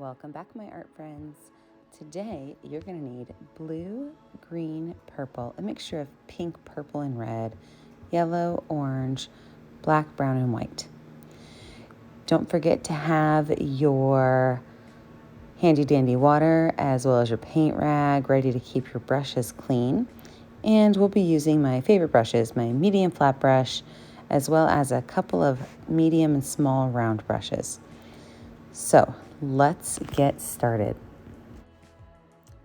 Welcome back, my art friends. Today you're going to need blue, green, purple, a mixture of pink, purple, and red, yellow, orange, black, brown, and white. Don't forget to have your handy dandy water as well as your paint rag ready to keep your brushes clean. And we'll be using my favorite brushes, my medium flat brush, as well as a couple of medium and small round brushes. So let's get started.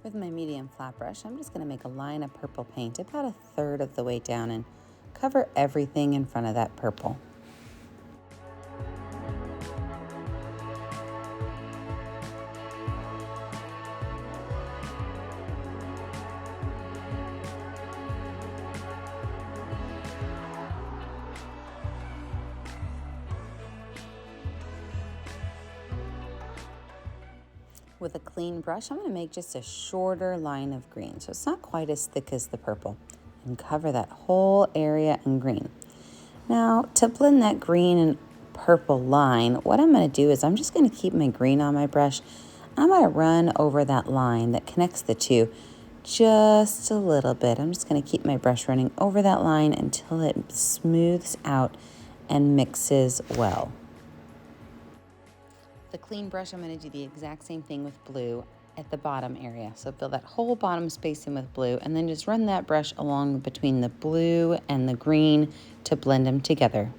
With my medium flat brush, I'm just going to make a line of purple paint about a third of the way down and cover everything in front of that purple. With a clean brush, I'm going to make just a shorter line of green, so it's not quite as thick as the purple, and cover that whole area in green. Now, to blend that green and purple line, what I'm going to do is I'm just going to keep my green on my brush. I'm going to run over that line that connects the two just a little bit. I'm just going to keep my brush running over that line until it smooths out and mixes well. The clean brush, I'm going to do the exact same thing with blue at the bottom area. So fill that whole bottom space in with blue and then just run that brush along between the blue and the green to blend them together.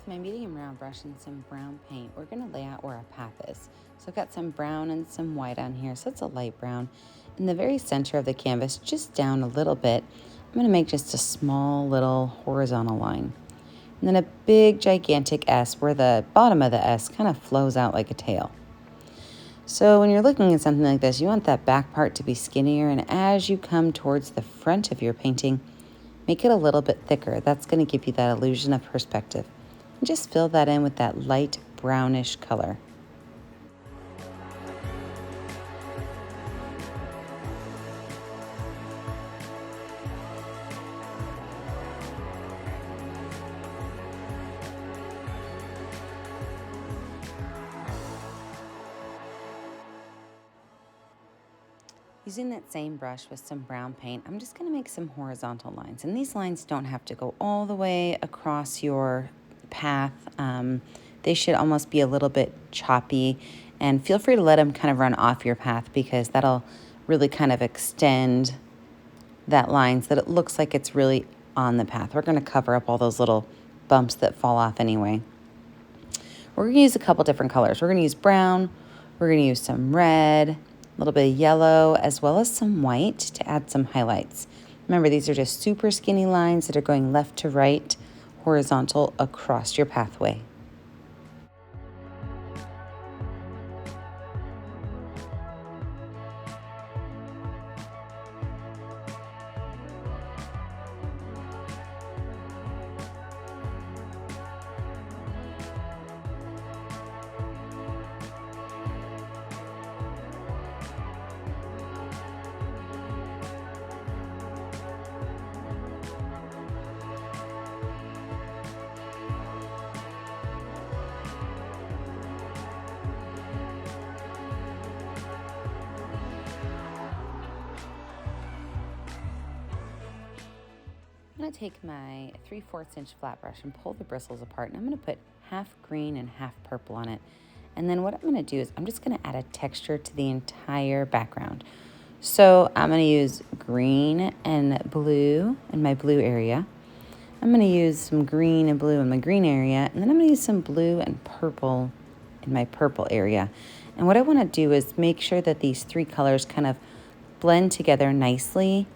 My medium round brush and some brown paint, we're going to lay out where our path is. So I've got some brown and some white on here, so it's a light brown. In the very center of the canvas, just down a little bit, I'm going to make just a small little horizontal line. And then a big gigantic S where the bottom of the S kind of flows out like a tail. So when you're looking at something like this, you want that back part to be skinnier, and as you come towards the front of your painting, make it a little bit thicker. That's going to give you that illusion of perspective. And just fill that in with that light brownish color. Using that same brush with some brown paint, I'm just going to make some horizontal lines. And these lines don't have to go all the way across your path. They should almost be a little bit choppy, and feel free to let them kind of run off your path because that'll really kind of extend that line so that it looks like it's really on the path. We're going to cover up all those little bumps that fall off anyway. We're going to use a couple different colors. We're going to use brown, we're going to use some red, a little bit of yellow, as well as some white to add some highlights. Remember, these are just super skinny lines that are going left to right, horizontal across your pathway. I'm going to take my 3/4 inch flat brush and pull the bristles apart, and I'm going to put half green and half purple on it. And then what I'm going to do is I'm just going to add a texture to the entire background. So I'm going to use green and blue in my blue area. I'm going to use some green and blue in my green area, and then I'm going to use some blue and purple in my purple area. And what I want to do is make sure that these three colors kind of blend together nicely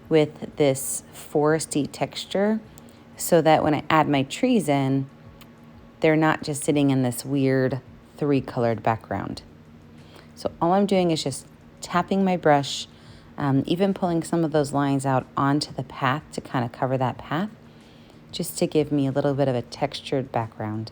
with this foresty texture so that when I add my trees in, they're not just sitting in this weird three-colored background. So all I'm doing is just tapping my brush Even pulling some of those lines out onto the path to kind of cover that path, just to give me a little bit of a textured background.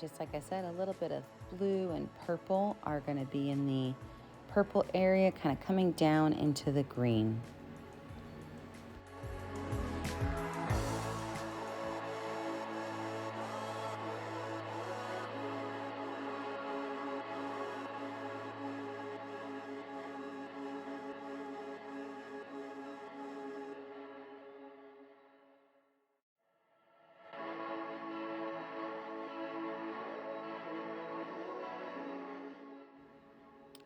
Just like I said, a little bit of blue and purple are going to be in the purple area, kind of coming down into the green.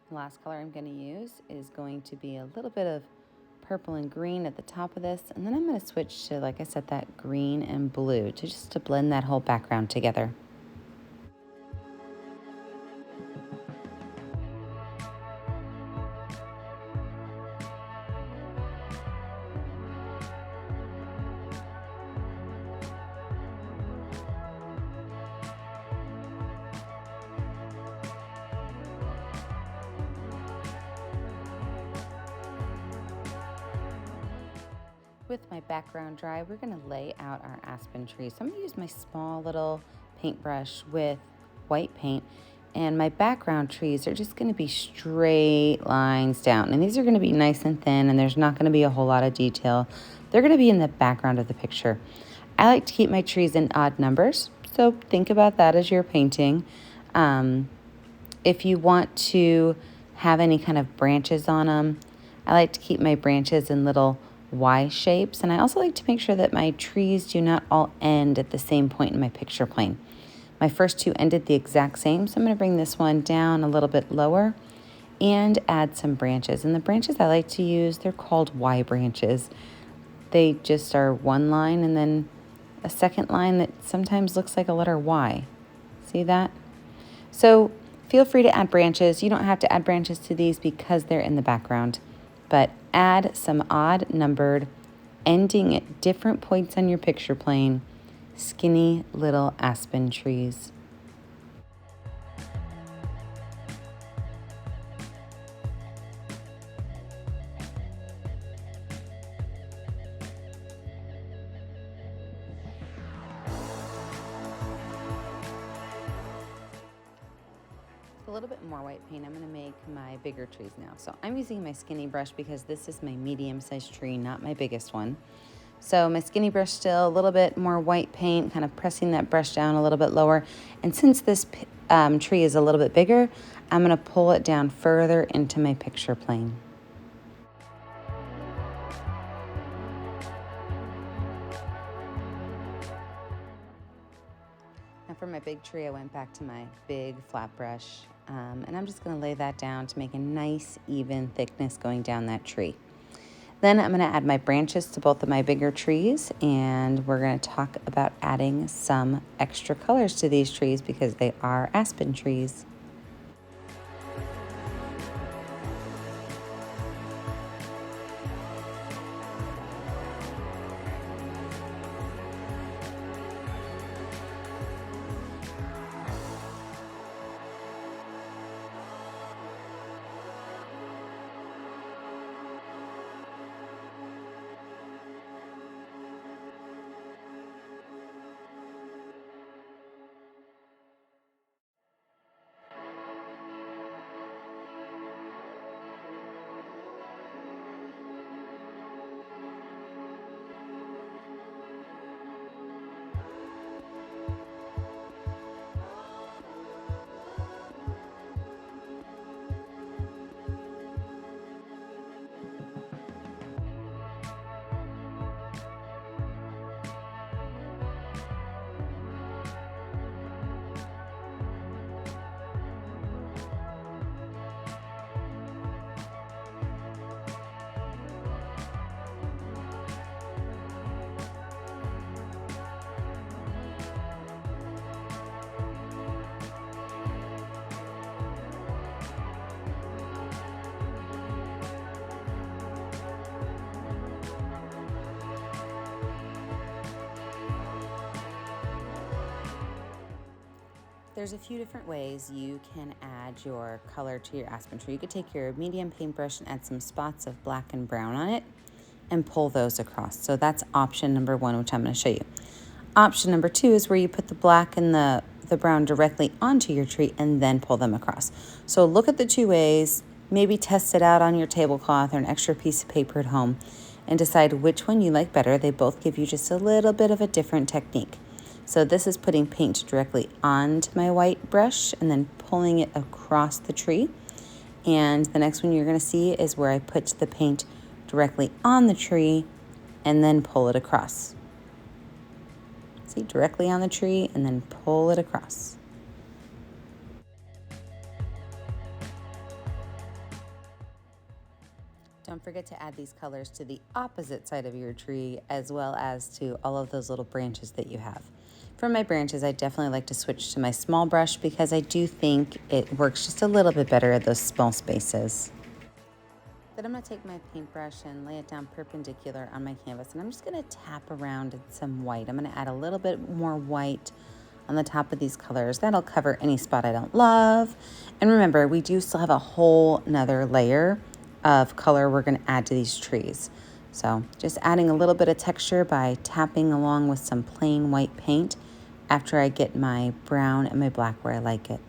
The last color I'm going to use is going to be a little bit of purple and green at the top of this, and then I'm going to switch to, like I said, that green and blue to blend that whole background together. With my background dry, we're going to lay out our aspen tree. So I'm going to use my small little paintbrush with white paint, and my background trees are just going to be straight lines down. And these are going to be nice and thin, and there's not going to be a whole lot of detail. They're going to be in the background of the picture. I like to keep my trees in odd numbers, so think about that as you're painting. If you want to have any kind of branches on them, I like to keep my branches in little Y shapes, and I also like to make sure that my trees do not all end at the same point in my picture plane. My first two ended the exact same, so I'm going to bring this one down a little bit lower and add some branches. And the branches I like to use, they're called Y branches. They just are one line and then a second line that sometimes looks like a letter Y. See that? So feel free to add branches. You don't have to add branches to these because they're in the background, but add some odd numbered, ending at different points on your picture plane, skinny little aspen trees. A little bit more white paint, I'm going to make my bigger trees now. So I'm using my skinny brush because this is my medium-sized tree, not my biggest one. So my skinny brush still, a little bit more white paint, kind of pressing that brush down a little bit lower. And since this tree is a little bit bigger, I'm going to pull it down further into my picture plane. Now for my big tree, I went back to my big flat brush, and I'm just going to lay that down to make a nice even thickness going down that tree. Then I'm going to add my branches to both of my bigger trees, and we're going to talk about adding some extra colors to these trees because they are aspen trees. There's a few different ways you can add your color to your aspen tree. You could take your medium paintbrush and add some spots of black and brown on it and pull those across. So that's option number one, which I'm going to show you. Option number two is where you put the black and the brown directly onto your tree and then pull them across. So look at the two ways, maybe test it out on your tablecloth or an extra piece of paper at home and decide which one you like better. They both give you just a little bit of a different technique. So this is putting paint directly onto my white brush and then pulling it across the tree. And the next one you're going to see is where I put the paint directly on the tree and then pull it across. See, directly on the tree and then pull it across. Don't forget to add these colors to the opposite side of your tree as well as to all of those little branches that you have. For my branches, I definitely like to switch to my small brush because I do think it works just a little bit better at those small spaces. Then I'm going to take my paintbrush and lay it down perpendicular on my canvas, and I'm just going to tap around in some white. I'm going to add a little bit more white on the top of these colors. That'll cover any spot I don't love. And remember, we do still have a whole nother layer of color we're going to add to these trees. So just adding a little bit of texture by tapping along with some plain white paint after I get my brown and my black where I like it.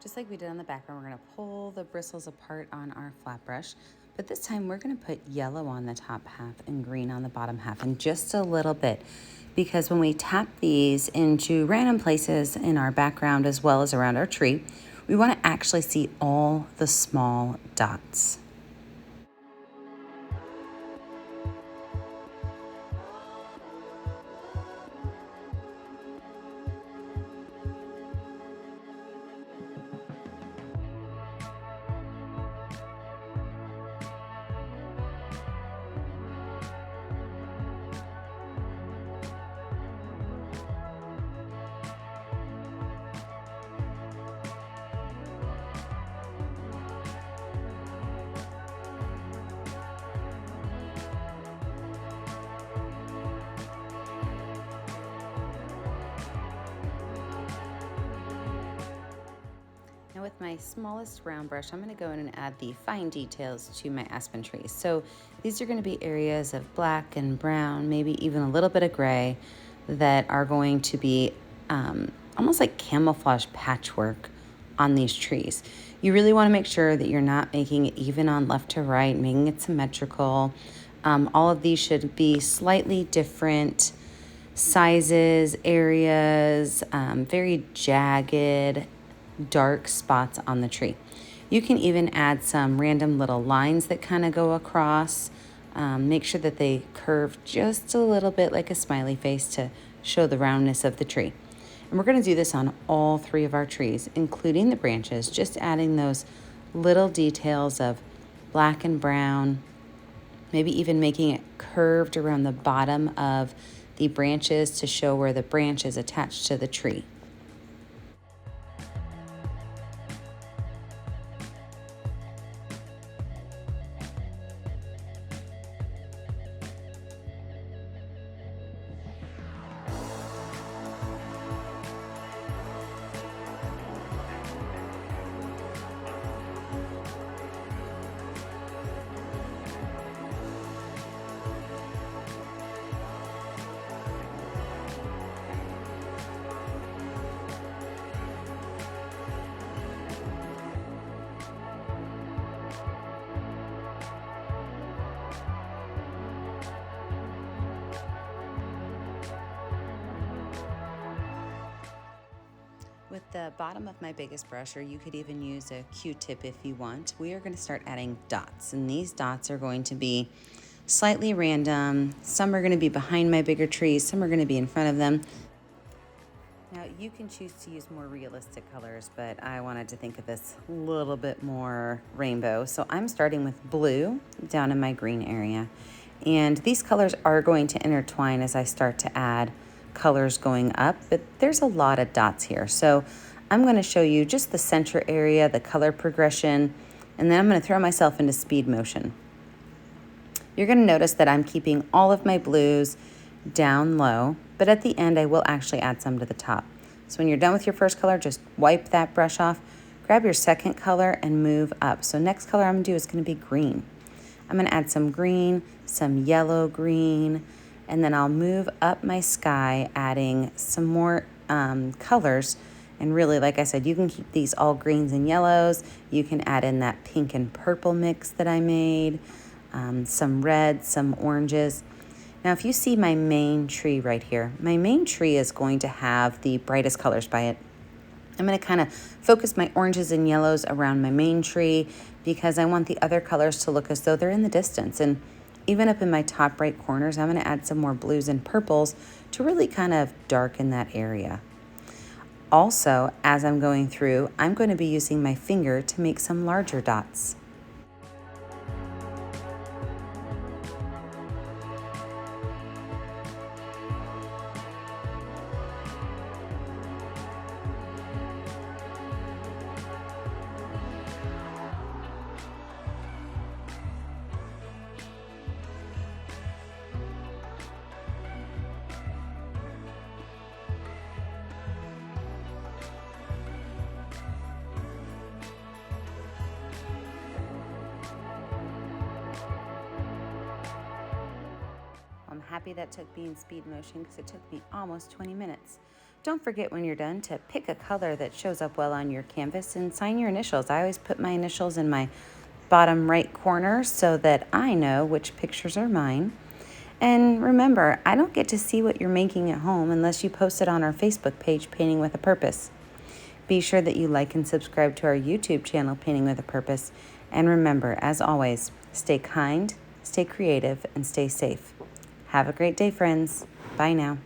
Just like we did on the background, we're going to pull the bristles apart on our flat brush, but this time we're going to put yellow on the top half and green on the bottom half, and just a little bit, because when we tap these into random places in our background as well as around our tree, we want to actually see all the small dots. Now with my smallest round brush, I'm going to go in and add the fine details to my aspen trees. So these are going to be areas of black and brown, maybe even a little bit of gray, that are going to be almost like camouflage patchwork on these trees. You really want to make sure that you're not making it even on left to right, making it symmetrical. All of these should be slightly different sizes, areas, very jagged, dark spots on the tree. You can even add some random little lines that kind of go across. Make sure that they curve just a little bit like a smiley face to show the roundness of the tree. And we're going to do this on all three of our trees, including the branches, just adding those little details of black and brown, maybe even making it curved around the bottom of the branches to show where the branch is attached to the tree. With the bottom of my biggest brush, or you could even use a Q-tip if you want, we are going to start adding dots. And these dots are going to be slightly random. Some are going to be behind my bigger trees, some are going to be in front of them. Now, you can choose to use more realistic colors, but I wanted to think of this a little bit more rainbow. So I'm starting with blue down in my green area. And these colors are going to intertwine as I start to add colors going up, but there's a lot of dots here. So I'm going to show you just the center area, the color progression, and then I'm going to throw myself into speed motion. You're going to notice that I'm keeping all of my blues down low, but at the end I will actually add some to the top. So when you're done with your first color, just wipe that brush off, grab your second color and move up. So next color I'm going to do is going to be green. I'm going to add some green, some yellow green, and then I'll move up my sky, adding some more colors. And really, like I said, you can keep these all greens and yellows. You can add in that pink and purple mix that I made, some reds, some oranges. Now, if you see my main tree right here, my main tree is going to have the brightest colors by it. I'm going to kind of focus my oranges and yellows around my main tree because I want the other colors to look as though they're in the distance. And even up in my top right corners, I'm going to add some more blues and purples to really kind of darken that area. Also, as I'm going through, I'm going to be using my finger to make some larger dots. I'm happy that took me in speed motion because it took me almost 20 minutes. Don't forget when you're done to pick a color that shows up well on your canvas and sign your initials. I always put my initials in my bottom right corner so that I know which pictures are mine. And remember, I don't get to see what you're making at home unless you post it on our Facebook page, Painting with a Purpose. Be sure that you like and subscribe to our YouTube channel, Painting with a Purpose. And remember, as always, stay kind, stay creative, and stay safe. Have a great day, friends. Bye now.